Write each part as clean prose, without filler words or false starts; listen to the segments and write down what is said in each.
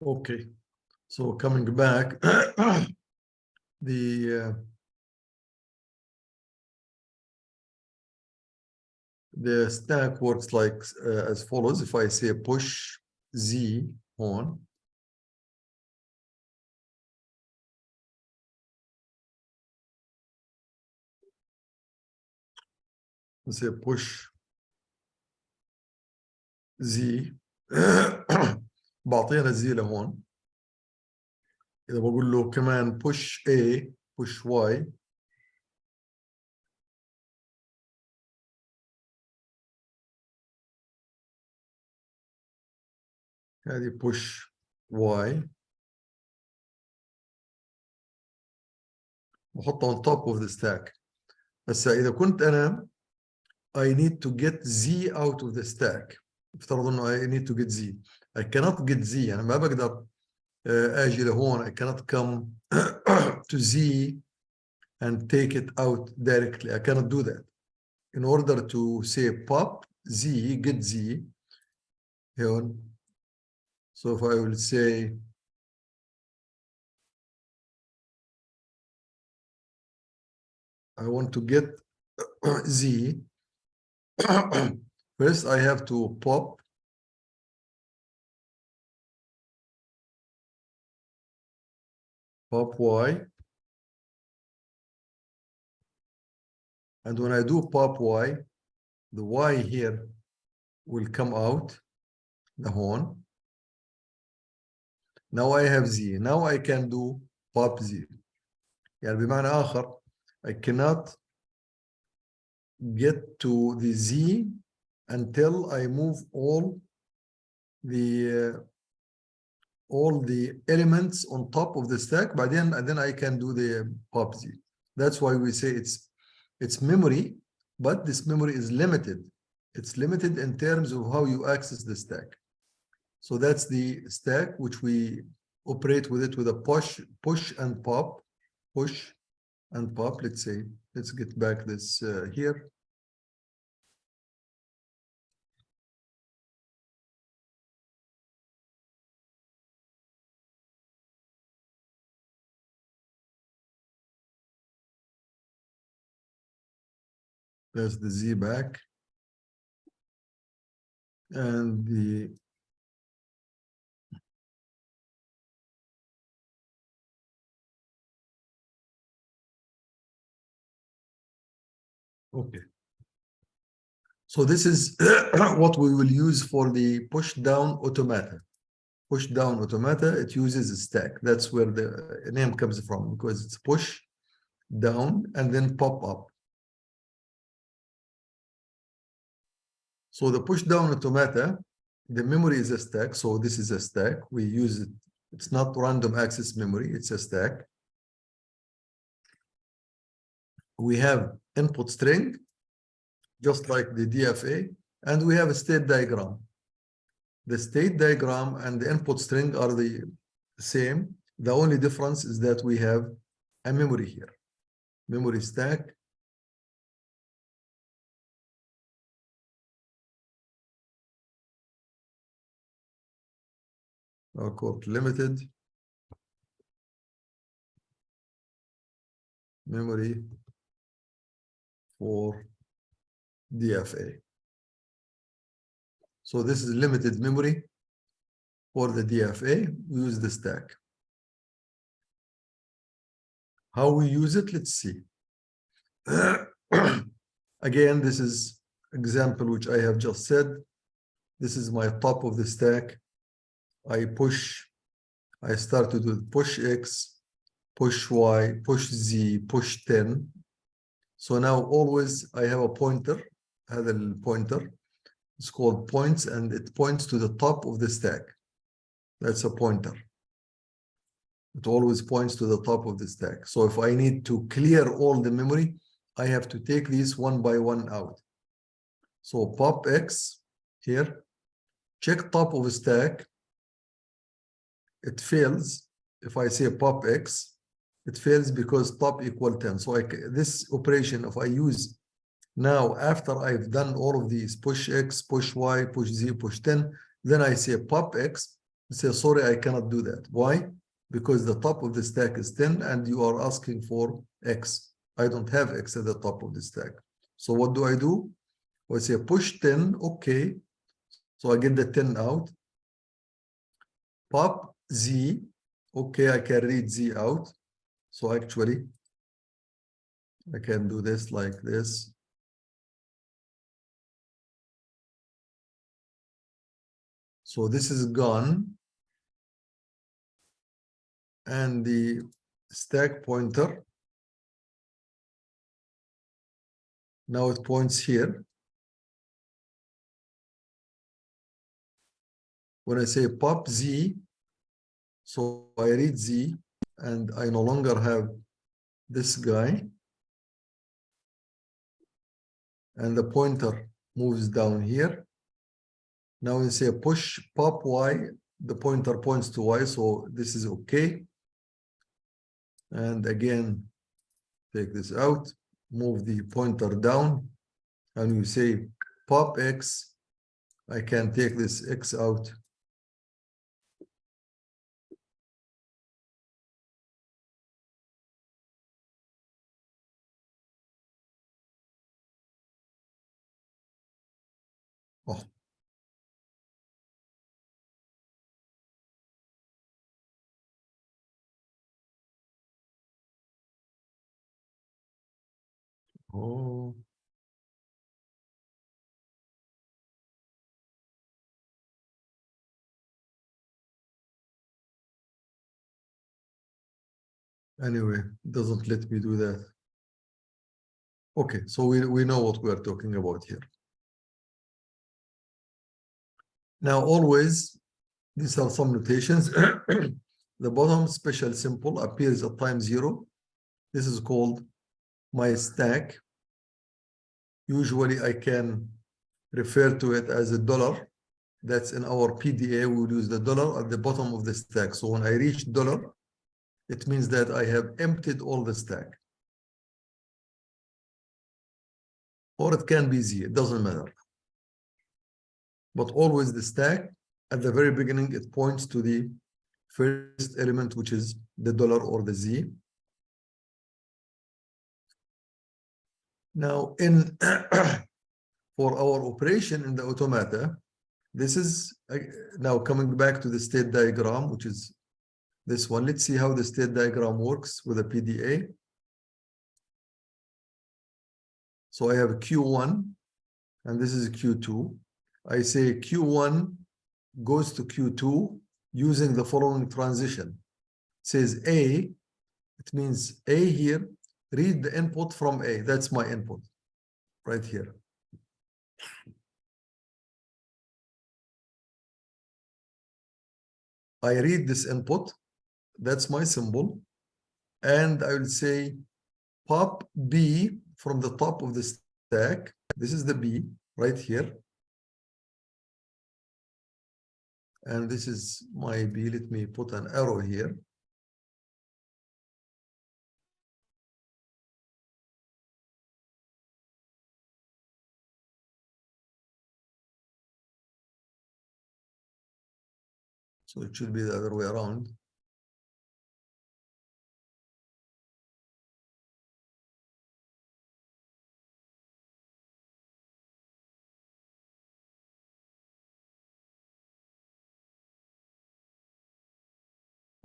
Okay, so coming back, the stack works like as follows. If I say push Z on, say push Z بعطينا زي لهون. إذا بقول له كمان push A push Y هذه push Y بحطها on top of the stack. بس إذا كنت أنا I need to get Z out of the stack. افترض إنه I need to get Z. I cannot get Z. أنا ما بقدر أجي لهون. I cannot come to Z and take it out directly. I cannot do that. In order to say pop Z, get Z here. So if I will say I want to get Z, first I have to pop Y, and when I do pop Y, the Y here will come out the horn. Now I have Z. Now I can do pop Z. يعني بمعنى آخر I cannot get to the Z until I move all the elements on top of the stack, but then I can do the pop Z. That's why we say it's memory, but this memory is limited. It's limited in terms of how you access the stack. So that's the stack which we operate with it with a push and pop, push and pop. Let's say, let's get back this here. There's the Z back. And the okay. So this is what we will use for the push down automata. Push down automata, it uses a stack. That's where the name comes from, because it's push down and then pop up. So the push down automata, the memory is a stack. So this is a stack. We use it. It's not random access memory. It's a stack. We have input string, just like the DFA, and we have a state diagram. The state diagram and the input string are the same. The only difference is that we have a memory here. Memory stack. Or called limited memory for DFA. So this is limited memory for the DFA. We use the stack. How we use it, let's see. Again, this is example which I have just said. This is my top of the stack. I start to do push X, push Y, push Z, push 10. So now always I have a pointer, هذا الpointer. It's called points, and it points to the top of the stack. That's a pointer. It always points to the top of the stack. So if I need to clear all the memory, I have to take these one by one out. So pop X here, check top of the stack. It fails. If I say pop X, it fails because top equal 10. So this operation, if I use now after I've done all of these, push X, push Y, push Z, push 10, then I say pop X, say, sorry, I cannot do that. Why? Because the top of the stack is 10 and you are asking for X. I don't have X at the top of the stack. So what do? I say push 10, okay. So I get the 10 out. Pop Z, okay, I can read Z out. So actually, I can do this like this. So this is gone. And the stack pointer, now it points here. When I say pop Z, so I read Z, and I no longer have this guy. And the pointer moves down here. Now we say push pop Y, the pointer points to Y, so this is okay. And again, take this out, move the pointer down, and you say pop X. I can take this X out. Oh. Oh. Anyway, doesn't let me do that. Okay, so we know what we are talking about here. Now, always, these are some notations. The bottom special symbol appears at time 0. This is called my stack. Usually, I can refer to it as a dollar. That's in our PDA, we will use the dollar at the bottom of the stack. So when I reach dollar, it means that I have emptied all the stack. Or it can be Z, it doesn't matter. But always the stack, at the very beginning, it points to the first element, which is the dollar or the Z. Now, in for our operation in the automata, this is now coming back to the state diagram, which is this one. Let's see how the state diagram works with a PDA. So I have Q1, and this is Q2. I say Q1 goes to Q2 using the following transition. It says A, it means A here, read the input from A. That's my input right here. I read this input, that's my symbol, and I will say pop B from the top of the stack. This is the B right here. And this is my B. Let me put an arrow here. So it should be the other way around.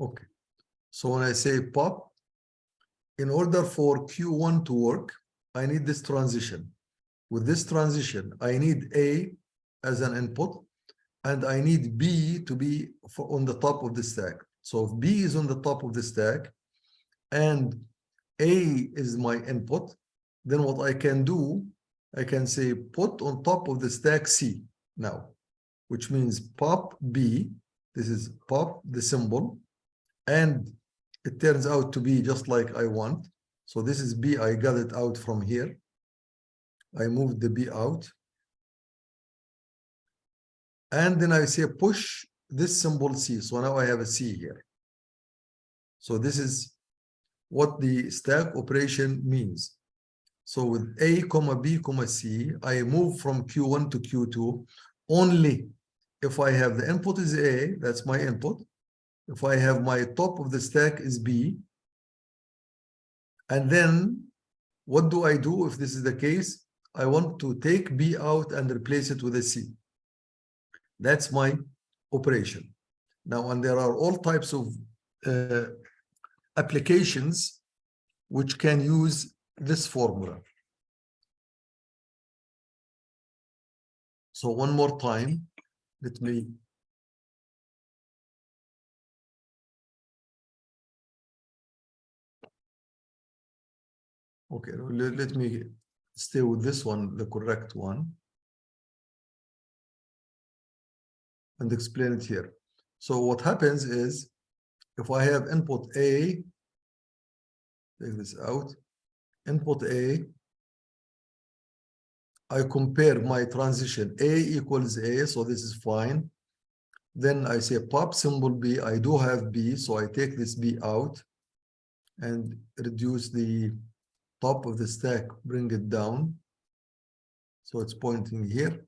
Okay. So when I say pop, in order for Q1 to work, I need this transition. With this transition, I need A as an input, and I need B to be on the top of the stack. So if B is on the top of the stack and A is my input, then what I can do, I can say put on top of the stack C now, which means pop B. This is pop, the symbol, and it turns out to be just like I want. So this is B, I got it out from here. I moved the B out. And then I say push this symbol C. So now I have a C here. So this is what the stack operation means. So with A, B, C, I move from Q1 to Q2 only if I have the input is A, that's my input. If I have my top of the stack is B, and then what do I do if this is the case? I want to take B out and replace it with a C. That's my operation. Now, and there are all types of applications which can use this formula. So one more time, let me okay, let me stay with this one, the correct one, and explain it here. So what happens is, if I have input A, take this out, input A, I compare my transition A equals A, so this is fine. Then I say pop symbol B, I do have B, so I take this B out and reduce the top of the stack, bring it down. So it's pointing here.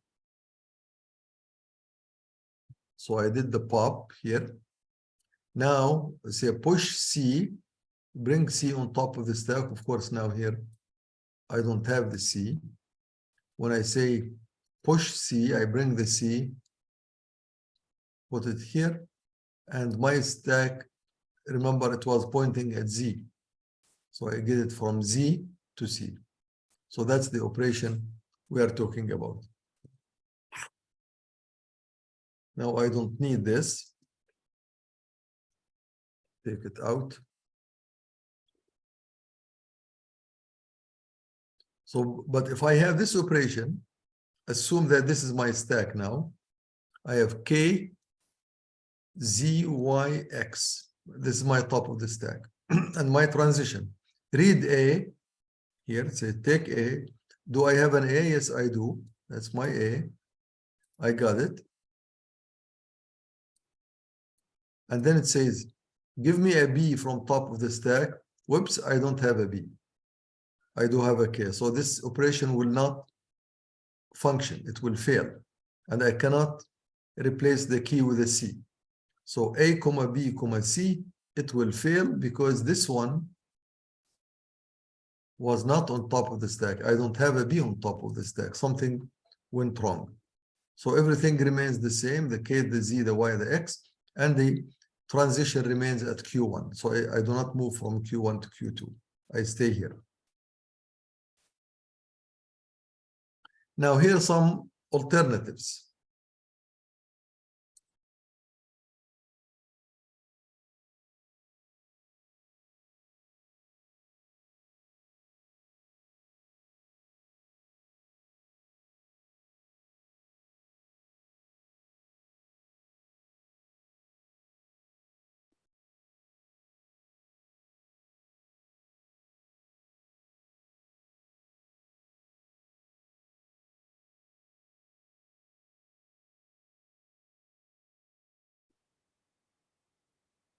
So I did the pop here. Now I say push C, bring C on top of the stack. Of course, now here I don't have the C. When I say push C, I bring the C, put it here, and my stack, remember it was pointing at Z. So I get it from Z to C. So that's the operation we are talking about. Now I don't need this. Take it out. So, but if I have this operation, assume that this is my stack now. I have K, Z, Y, X. This is my top of the stack. And my transition. Read A. Here, say take A. Do I have an A? Yes, I do. That's my A. I got it. And then it says, give me a B from top of the stack. Whoops, I don't have a B. I do have a K. So this operation will not function. It will fail. And I cannot replace the key with a C. So A, comma B, comma C, it will fail because this one was not on top of the stack. I don't have a B on top of the stack. Something went wrong. So everything remains the same, the K, the Z, the Y, the X, and the transition remains at Q1. So I do not move from Q1 to Q2. I stay here. Now here are some alternatives.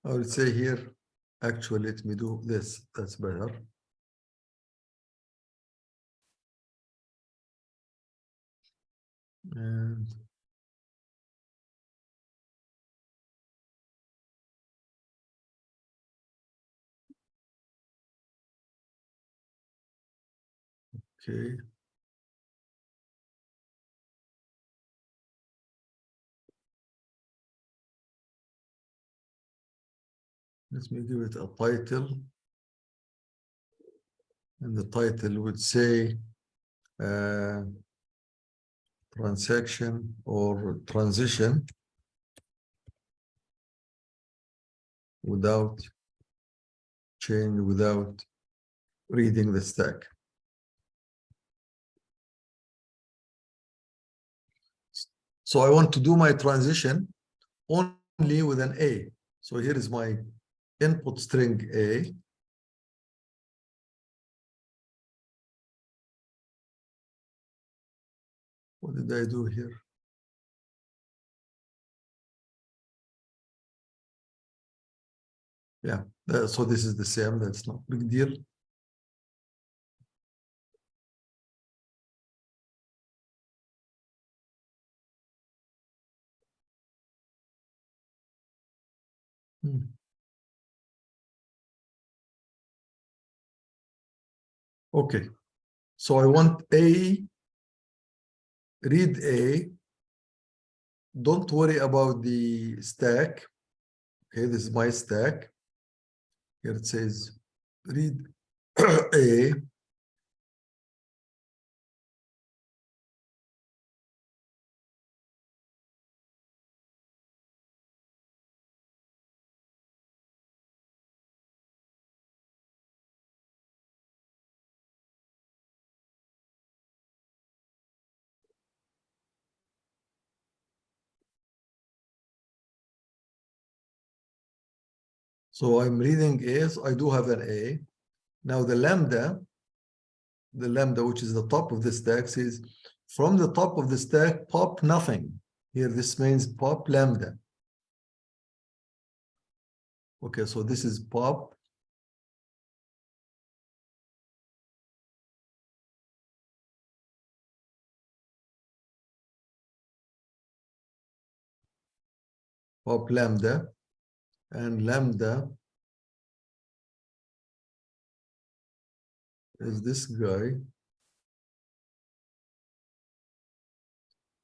I would say here, actually, let me do this. That's better. And okay. Let me give it a title. And the title would say transaction or transition without change, without reading the stack. So I want to do my transition only with an A. So here is my input string A. What did I do here? Yeah, so this is the same. That's not big deal. Okay, so I want A, read A. Don't worry about the stack. Okay, this is my stack. Here it says read A. So I'm reading A, so I do have an A. Now the lambda, which is the top of the stack, says from the top of the stack, pop nothing. Here, this means pop lambda. Okay, so this is pop. Pop lambda, and lambda is this guy.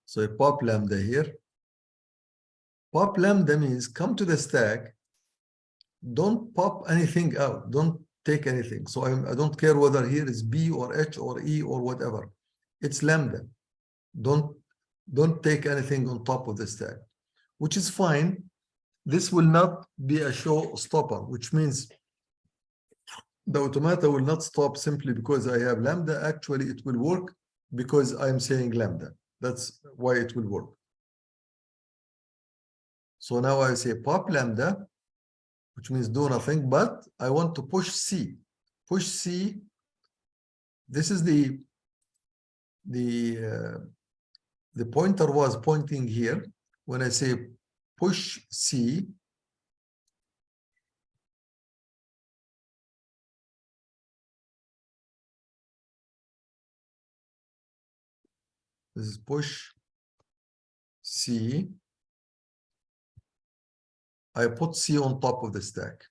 So I pop lambda here. Pop lambda means come to the stack. Don't pop anything out. Don't take anything. So I don't care whether here is B or H or E or whatever. It's lambda. Don't take anything on top of the stack, which is fine. This will not be a showstopper, which means the automata will not stop simply because I have lambda. Actually, it will work because I'm saying lambda. That's why it will work. So now I say pop lambda, which means do nothing, but I want to push C. Push C. This is the pointer was pointing here. When I say push C, this is push C. I put C on top of the stack.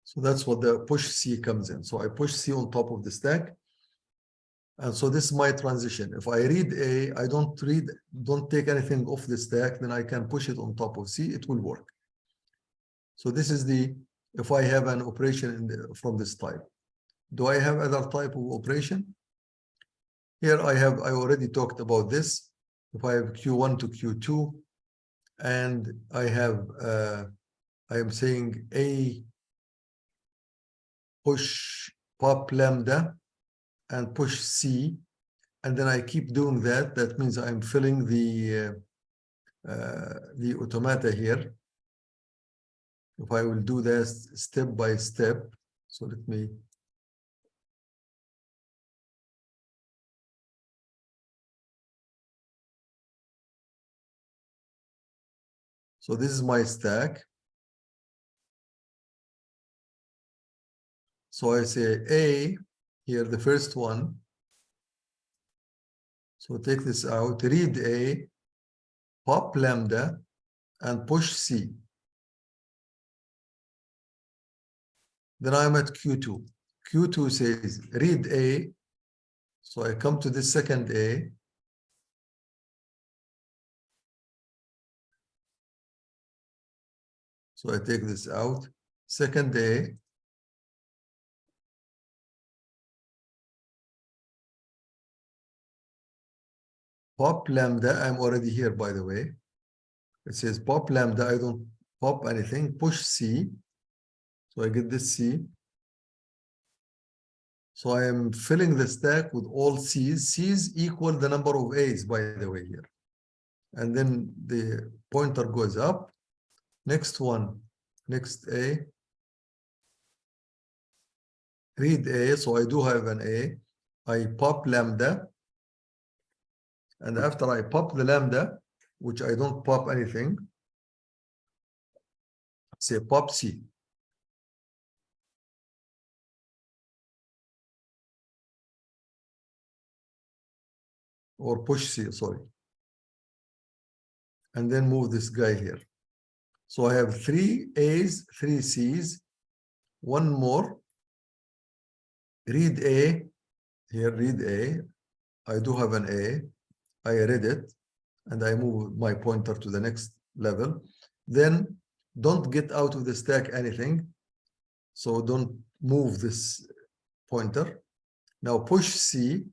So that's what the push C comes in. So I push C on top of the stack. And so this is my transition. If I read A, I don't take anything off the stack, then I can push it on top of C, it will work. So this is if I have an operation from this type. Do I have other type of operation? Here I already talked about this. If I have Q1 to Q2, and I am saying A push pop lambda and push C, and then I keep doing that. That means I'm filling the automata here. If I will do this step by step, so let me. So this is my stack. So I say A here, the first one. So take this out, read A, pop lambda, and push C. Then I'm at Q2. Q2 says read A. So I come to the second A. So I take this out. Second A. Pop lambda, I'm already here, by the way. It says pop lambda, I don't pop anything. Push C. So I get this C. So I am filling the stack with all C's. C's equal the number of A's, by the way, here. And then the pointer goes up. Next one, next A. Read A, so I do have an A. I pop lambda, and after I pop the lambda, which I don't pop anything, say pop C. Or push C, sorry. And then move this guy here. So I have 3 A's, 3 C's, one more. Read A, here read A. I do have an A. I read it, and I move my pointer to the next level. Then don't get out of the stack anything. So don't move this pointer. Now push C.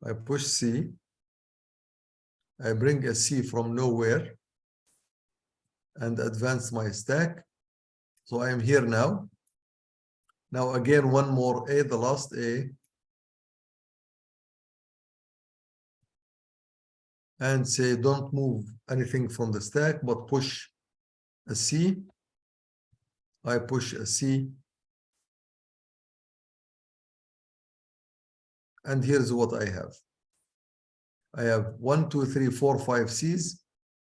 I push C. I bring a C from nowhere and advance my stack. So I am here now. Now again, one more A, the last A. And say don't move anything from the stack, but push a C. I push a C. And here's what I have. I have 1, 2, 3, 4, 5 C's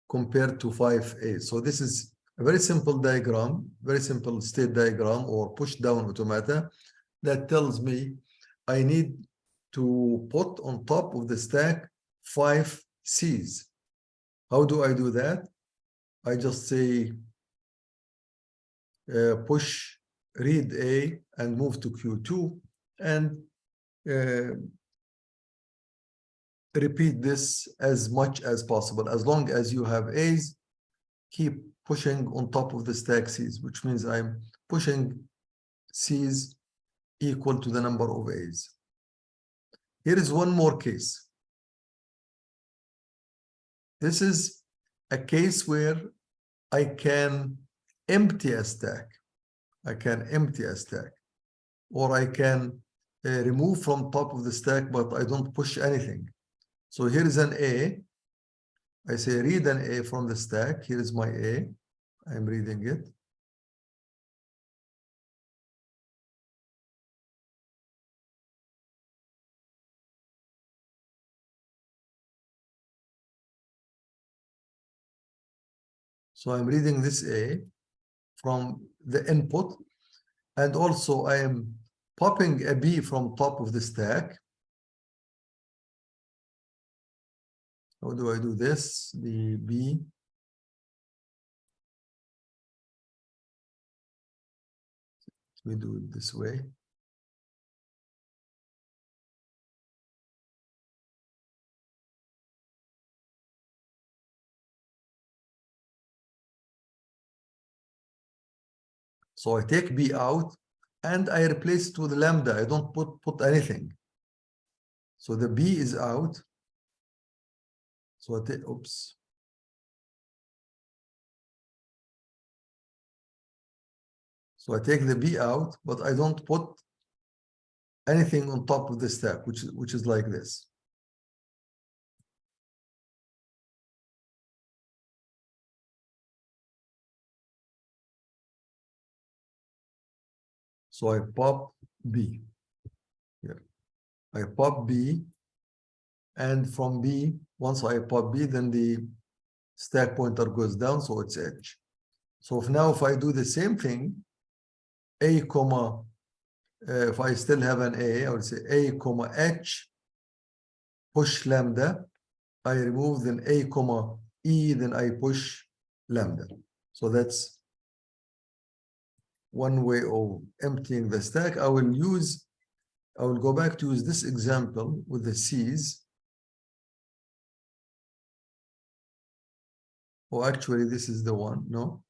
compared to 5 A's. So this is a very simple diagram, very simple state diagram or push down automata that tells me I need to put on top of the stack 5 C's. How do I do that? I just say push read A and move to Q2 and repeat this as much as possible. As long as you have A's, keep pushing on top of the stack C's, which means I'm pushing C's equal to the number of A's. Here is one more case. This is a case where I can empty a stack. I can empty a stack, or I can remove from top of the stack, but I don't push anything. So here is an A. I say read an A from the stack. Here is my A. I'm reading it. So I'm reading this A from the input, and also I am popping a B from top of the stack. How do I do this? The B. We do it this way. So I take B out and I replace it with lambda. I don't put anything. So the B is out. So I take, oops. So I take the B out, but I don't put anything on top of the stack, which is like this. So I pop B here. I pop B, and from B, once I pop B, then the stack pointer goes down, so it's H. So if I do the same thing, A comma, if I still have an A, I would say A comma H, push lambda. I remove, then A comma E, then I push lambda. So that's one way of emptying the stack. I will go back to use this example with the C's. Oh, actually, this is the one, no?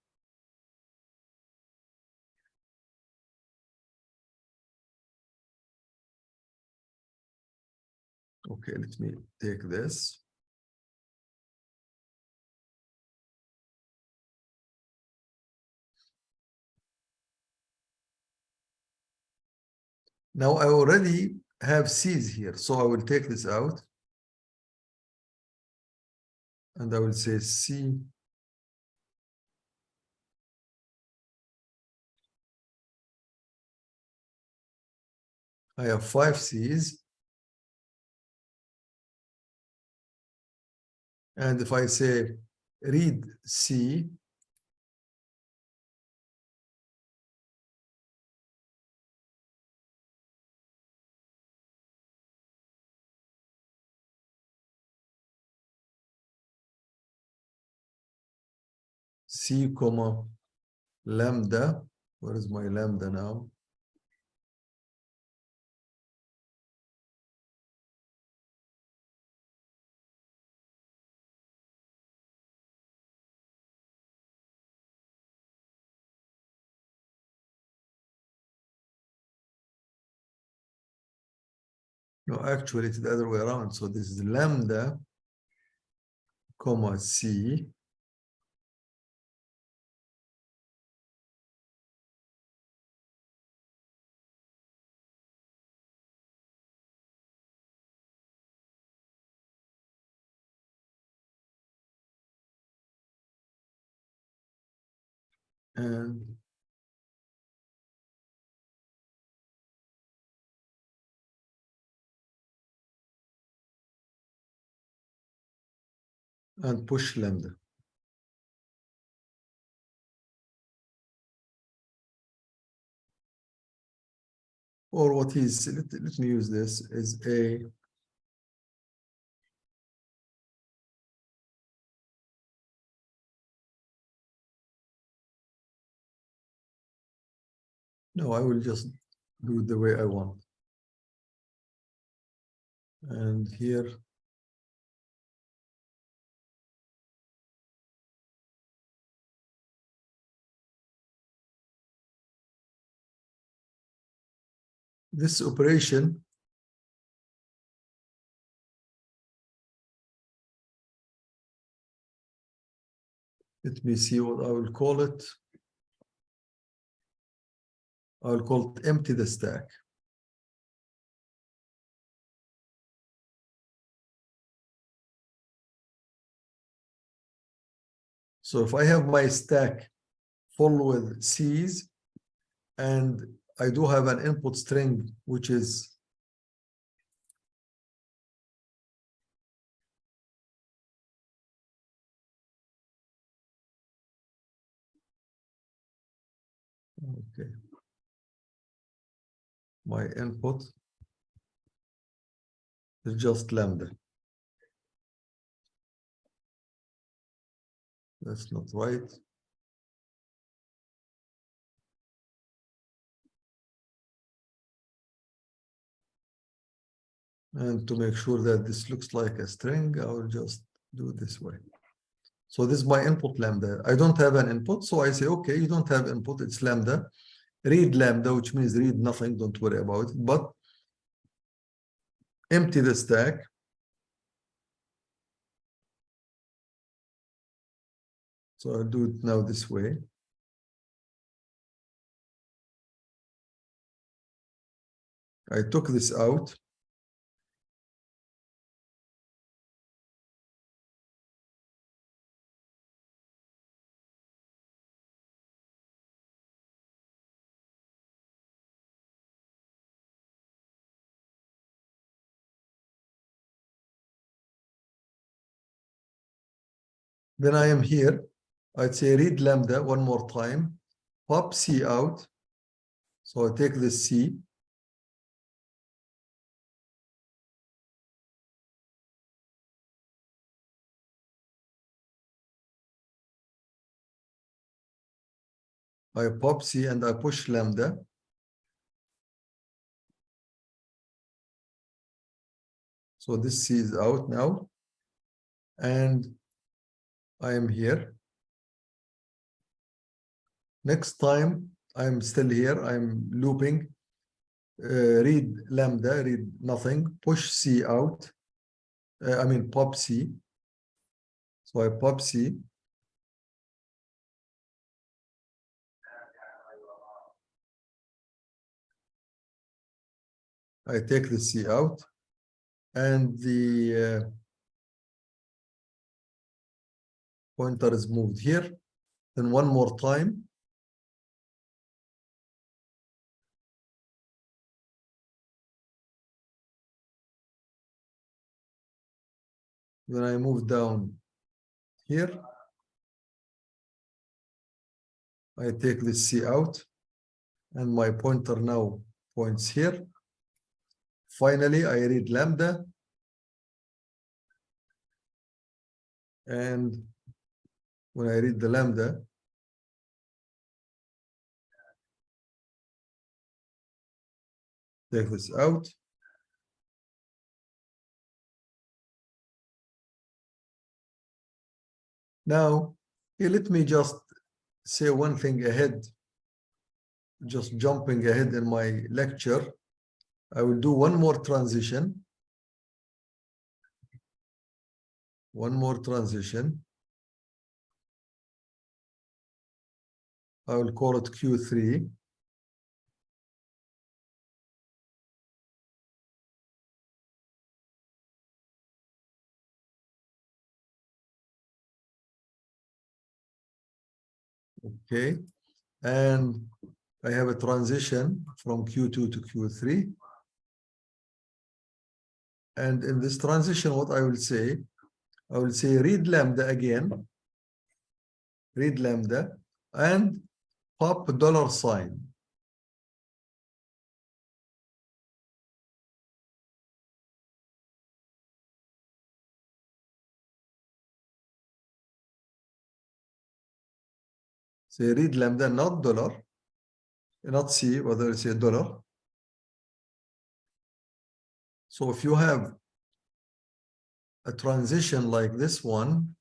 Okay, let me take this. Now I already have C's here, so I will take this out. And I will say C. I have 5 C's. And if I say read C, C comma lambda, where is my lambda now? No, actually it's the other way around. So this is lambda comma C and push lambda. Or what is, let me use this, is a no, I will just do it the way I want. And here, this operation, let me see what I will call it. I will call it empty the stack. So if I have my stack full with C's and I do have an input string, which is okay. My input is just lambda. That's not right. And to make sure that this looks like a string, I will just do it this way. So this is my input lambda. I don't have an input, so I say, okay, you don't have input, it's lambda. Read lambda, which means read nothing, don't worry about it, but empty the stack. So I'll do it now this way. I took this out. Then I am here. I'd say read lambda one more time, pop C out. So I take this C. I pop C and I push lambda. So this C is out now. And I am here. Next time, I'm still here. I'm looping. Read lambda, read nothing. Push C out. I mean, pop C. So I pop C. I take the C out. And the pointer is moved here. Then one more time. Then I move down here. I take this C out, and my pointer now points here. Finally, I read lambda, and when I read the lambda, take this out. Now, here, let me just say one thing ahead, just jumping ahead in my lecture. I will do one more transition. One more transition. I will call it Q3. Okay, and I have a transition from Q2 to Q3. And in this transition, what I will say read lambda again, read lambda, and pop $sign. Say read lambda, not dollar, not C, whether it's a dollar. So if you have a transition like this one,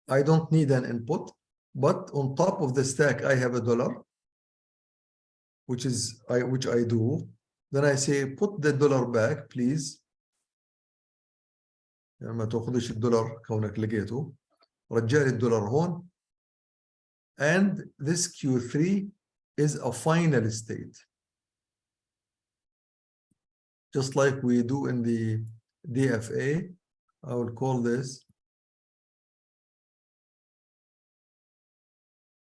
I don't need an input, but on top of the stack, I have a dollar, which I do. Then I say, put the dollar back, please. يعني ما تاخذش الدولار كونك لقيته. رجع لي الدولار هون. And this Q3 is a final state. Just like we do in the DFA, I will call this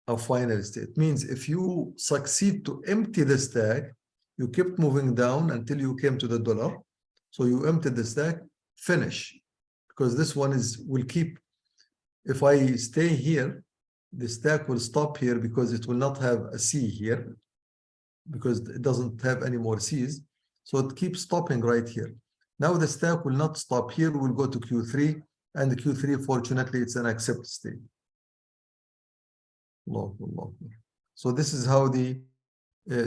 a final state. Means if you succeed to empty the stack, you kept moving down until you came to the dollar. So you emptied the stack, finish. Because this one will keep, if I stay here, the stack will stop here because it will not have a C here, because it doesn't have any more C's. So it keeps stopping right here. Now the stack will not stop here, we'll go to Q3, and the Q3, fortunately, it's an accept state. So this is how the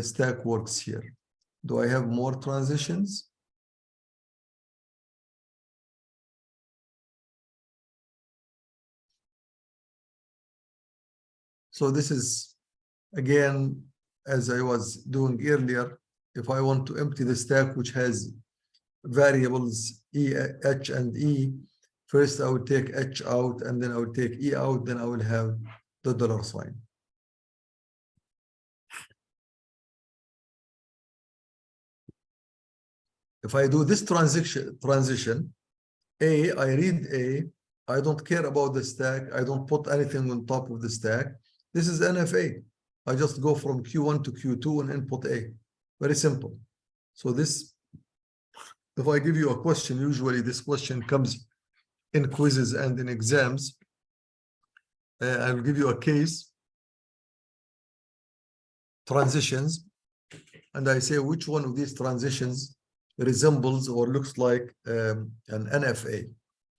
stack works here. Do I have more transitions? So this is, again, as I was doing earlier, if I want to empty the stack which has variables E, H, and E, first I would take H out, and then I would take E out, then I will have the $sign. If I do this transition, A, I read A, I don't care about the stack, I don't put anything on top of the stack. This is NFA. I just go from Q1 to Q2 and input A. Very simple. So this, if I give you a question, usually this question comes in quizzes and in exams. I will give you a case, transitions, and I say which one of these transitions resembles or looks like an NFA.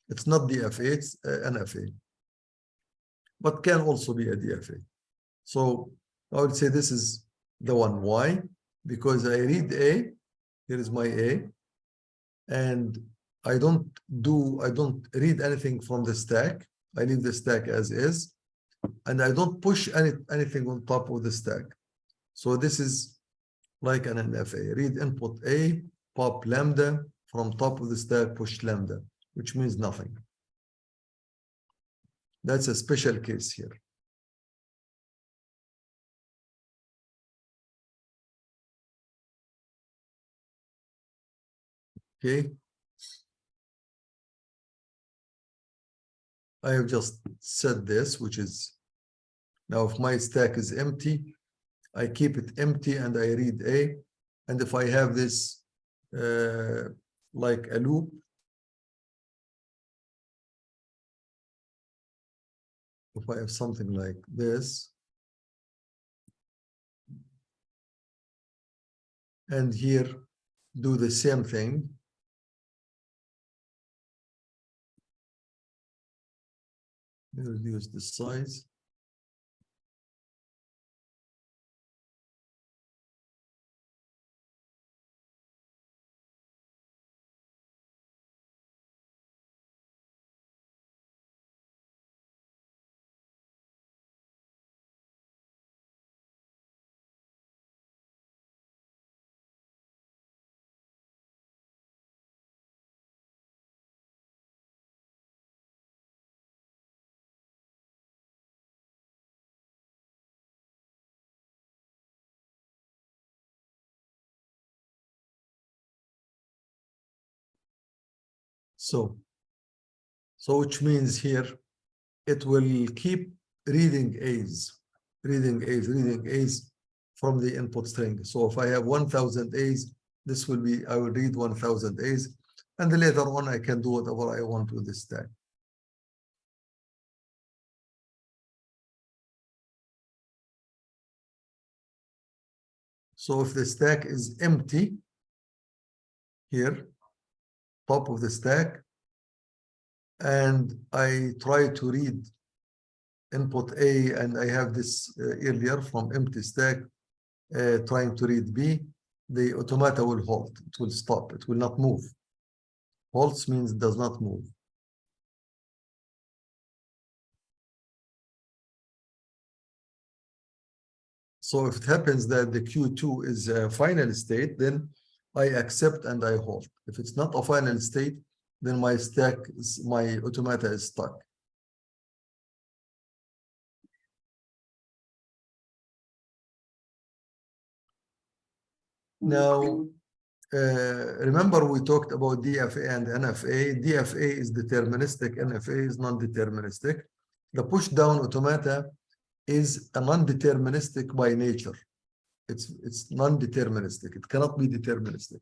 It's not DFA, it's NFA, but can also be a DFA. So I would say this is the one. Why? Because I read A, here is my A, and I don't read anything from the stack. I leave the stack as is, and I don't push anything on top of the stack. So this is like an NFA. Read input A, pop lambda, from top of the stack, push lambda, which means nothing. That's a special case here. Okay. I have just said this, which is Now, if my stack is empty, I keep it empty and I read A. And if I have this like a loop, if I have something like this, and here do the same thing, reduce the size. So which means here it will keep reading A's, reading A's from the input string. So if I have 1,000 A's, this will be, I will read 1,000 A's, and then later on I can do whatever I want with this stack. So if the stack is empty here, top of the stack, and I try to read input A, and I have this earlier from empty stack, trying to read B, the automata will halt, it will stop, it will not move. Halts means it does not move. So if it happens that the Q2 is a final state, then I accept and I halt. If it's not a final state, then my stack, my automata is stuck. Now, remember we talked about DFA and NFA. DFA is deterministic, NFA is non-deterministic. The push-down automata is a non-deterministic by nature. It's non-deterministic. It cannot be deterministic.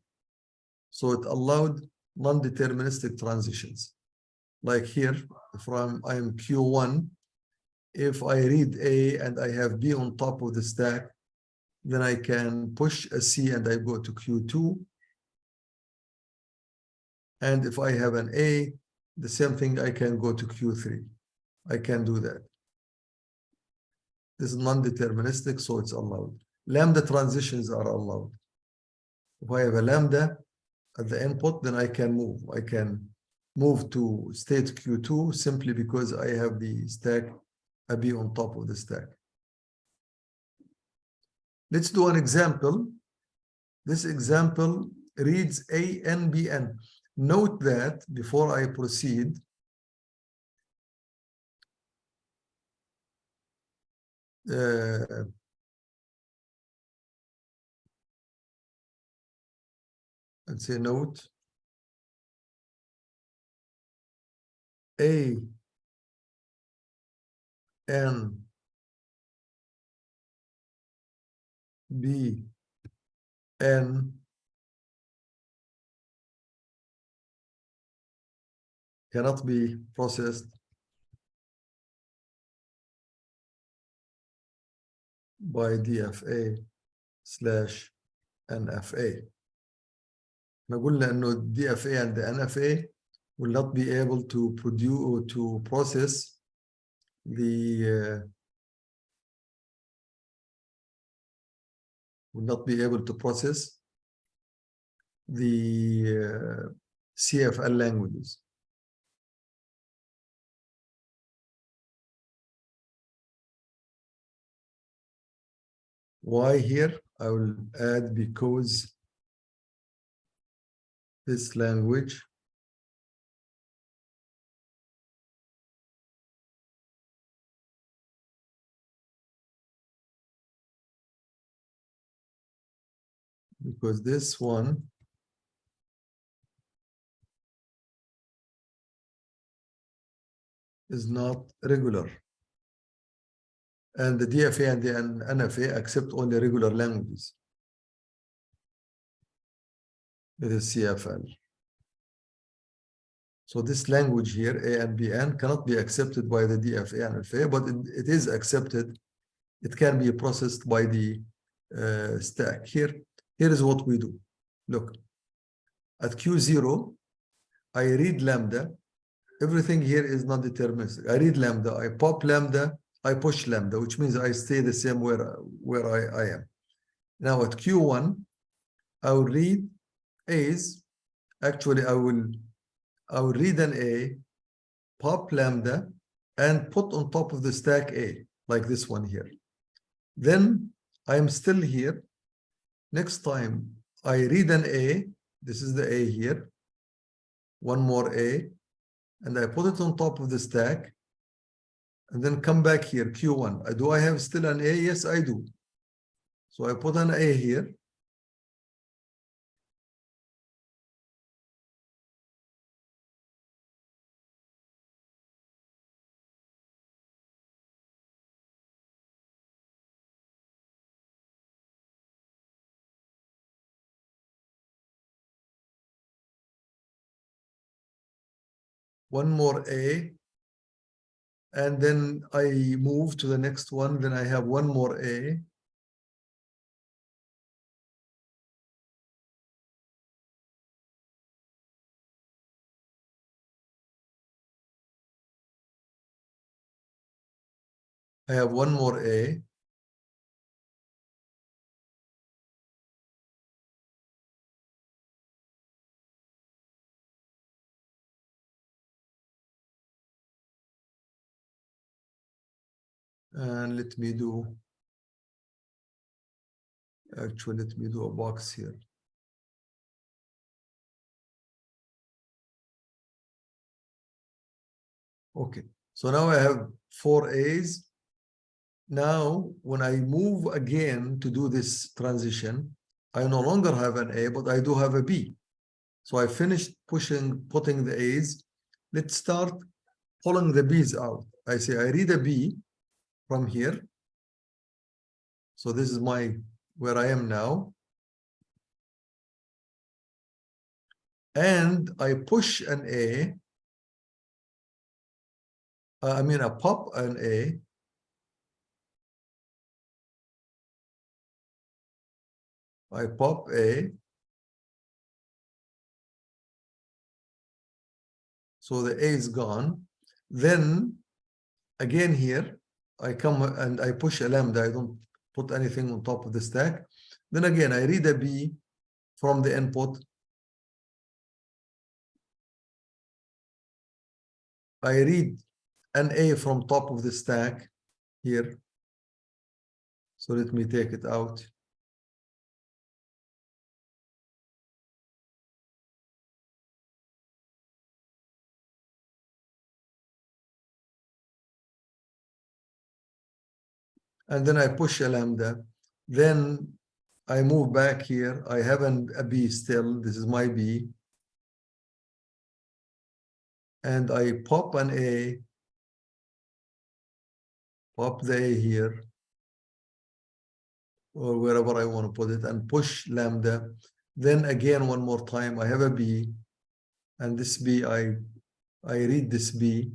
So it allowed non-deterministic transitions. Like here, if I'm Q1, if I read A and I have B on top of the stack, then I can push a C and I go to Q2. And if I have an A, the same thing, I can go to Q3. I can do that. This is non-deterministic, so it's allowed. Lambda transitions are allowed. If I have a lambda at the input, then I can move. I can move to state Q2 simply because I have the stack, a B on top of the stack. Let's do an example. This example reads A, N, B, N. Note that before I proceed, and say note, A, N, B, N cannot be processed by DFA/NFA. احنا قلنا انه DFA and the NFA will not be able to produce or to process the will not be able to process the CFL languages. Why here? I will add because this language because this one is not regular and the DFA and the NFA accept only regular languages. It is CFL. So this language here, A and BN, cannot be accepted by the DFA and NFA, but it is accepted. It can be processed by the stack. Here is what we do. Look, at Q0, I read lambda. Everything here is not deterministic. I read lambda, I pop lambda, I push lambda, which means I stay the same where I am. Now at Q1, I will read A's. Actually, I will read an A, pop lambda, and put on top of the stack A, like this one here. Then I am still here. Next time I read an A, this is the A here, one more A, and I put it on top of the stack, and then come back here, Q1. Do I have still an A? Yes, I do. So I put an A here. One more A, and then I move to the next one. Then I have one more A. I have one more A. And let me do a box here. Okay, so now I have 4 A's. Now, when I move again to do this transition, I no longer have an A, but I do have a B. So I finished putting the A's. Let's start pulling the B's out. I say I read a B from here. So this is where I am now. And I push an A. I pop an A. I pop A. So the A is gone. Then again here, I come and I push a lambda. I don't put anything on top of the stack. Then again, I read a B from the input. I read an A from top of the stack here. So let me take it out. And then I push a lambda. Then I move back here. I have a B still. This is my B. And I pop an A. Pop the A here, or wherever I want to put it, and push lambda. Then again, one more time, I have a B. And this B, I read this B.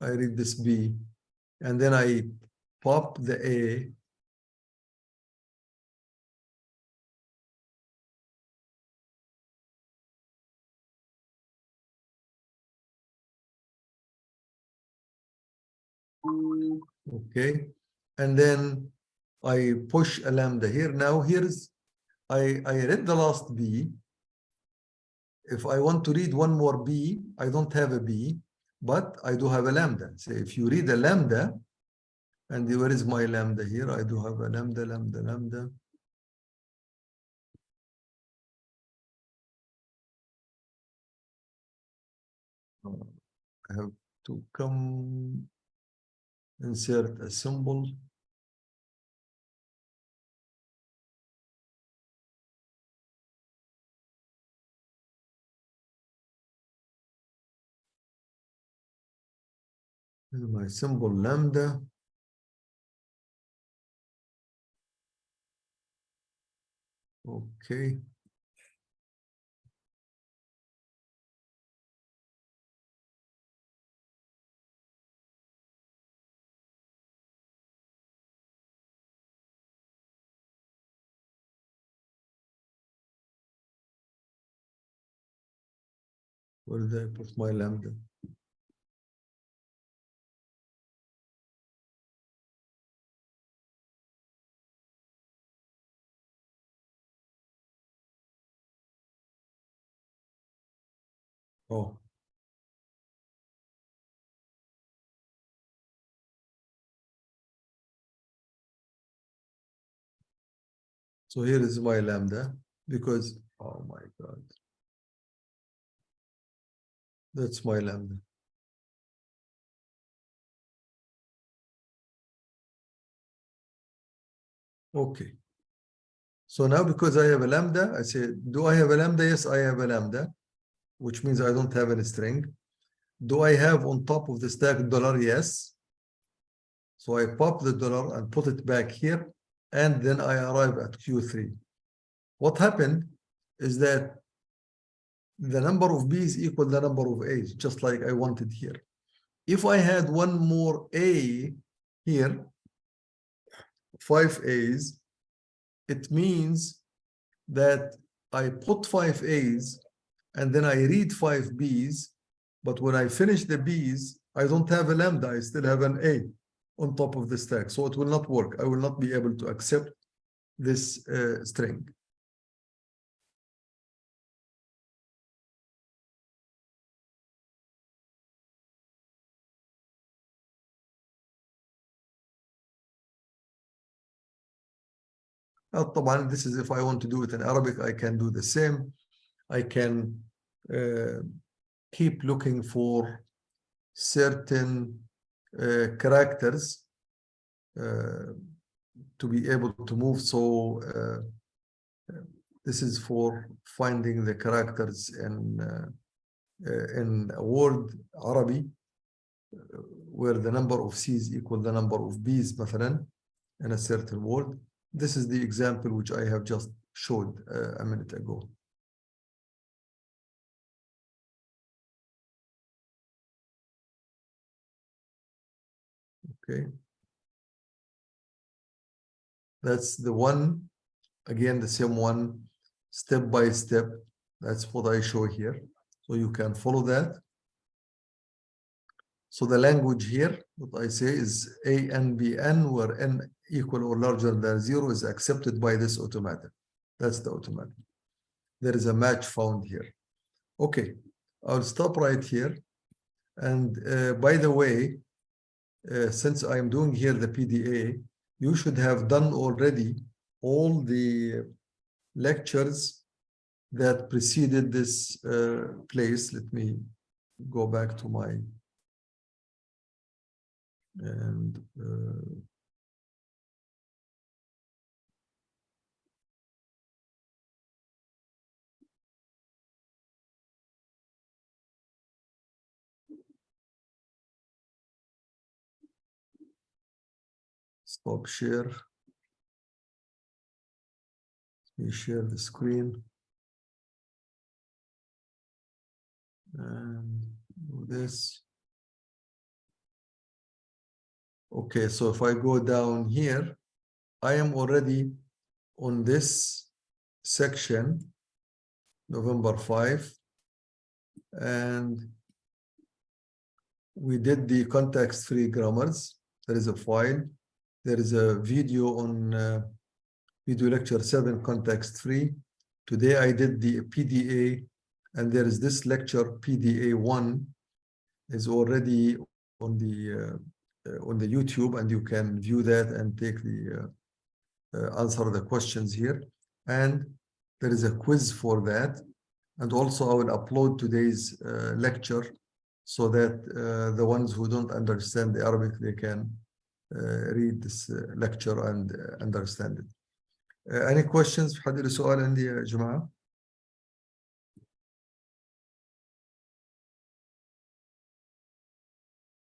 I read this B. And then I pop the A. Okay. And then I push a lambda here. Now I read the last B. If I want to read one more B, I don't have a B, but I do have a lambda. So if you read a lambda, and where is my lambda here? I do have a lambda, lambda. I have to come insert a symbol. my symbol lambda. Okay. Where did I put my lambda? Oh, so here is my lambda because, oh my God, that's my lambda. Okay. So now because I have a lambda, I say, do I have a lambda? Yes, I have a lambda, which means I don't have any string. Do I have on top of the stack $? Yes. So I pop the $, and put it back here, and then I arrive at Q3. What happened is that the number of B's equal the number of A's, just like I wanted here. If I had one more A here, 5 A's, it means that I put 5 A's and then I read 5 B's, but when I finish the B's, I don't have a lambda, I still have an A on top of the stack. So it will not work. I will not be able to accept this string. طبعا, this is if I want to do it in Arabic, I can do the same. I can keep looking for certain characters to be able to move. So this is for finding the characters in a word Arabic where the number of C's equal the number of B's مثلا in a certain word. This is the example which I have just showed a minute ago. Okay. That's the one, again, the same one, step by step. That's what I show here. So you can follow that. So the language here, what I say is A, N, B, N, where N equal or larger than 0 is accepted by this automata. That's the automata. There is a match found here. Okay, I'll stop right here. And by the way, since I'm doing here the PDA, you should have done already all the lectures that preceded this place. Let me go back to my and stop share. Let me share the screen and do this. Okay, so if I go down here, I am already on this section, November 5, and we did the context-free grammars. There is a file. There is a video on video lecture 7, context-free. Today I did the PDA, and there is this lecture, PDA 1, is already on the YouTube, and you can view that and take the answer the questions here. And there is a quiz for that. And also I will upload today's lecture so that the ones who don't understand the Arabic, they can read this lecture and understand it. Any questions؟ في حد له سؤال عندي يا جماعة؟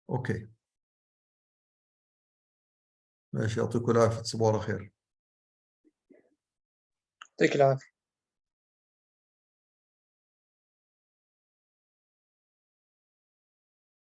Okay. ماشي، يعطيكم العافية، تصبحوا على خير. يعطيك العافية.